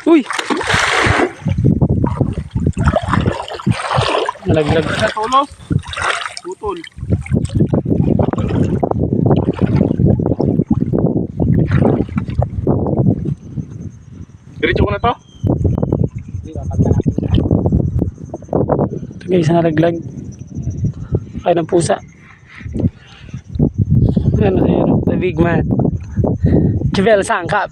Uy! Nalaglag. Sa tulos. Putol. Diretso ko na to. Ito guys, nalaglag. Kaya ng pusa. Ano yun? The big man. Javel Sangkap.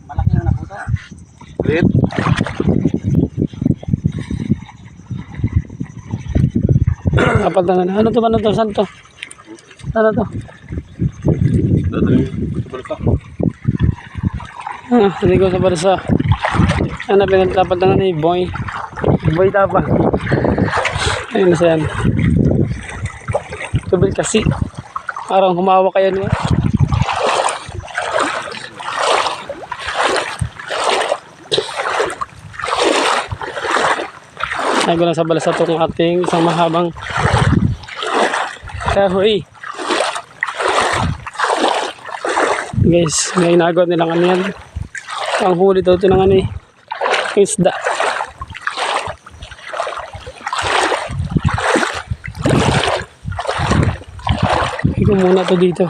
Malaki na puto. Lit. Kapal na. Ano to? Ano to? Saan to? Ano to? Hindi ko sa barsa. Ano pinagtapat na ni Boy? Boy tapa. Ayun na siya. Tubil kasi. Parang humawa kayo niya. Ay ko lang sa balas itong ating isang mahabang kahoy. Guys, may inagawa nilang ano yan. Ang huli daw ito ng ano eh. Isda. Iko muna ito dito.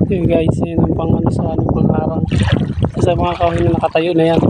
Okay guys, yun ang pang ano sa ano, pang harang. Sa mga kahoy na nakatayo na yan.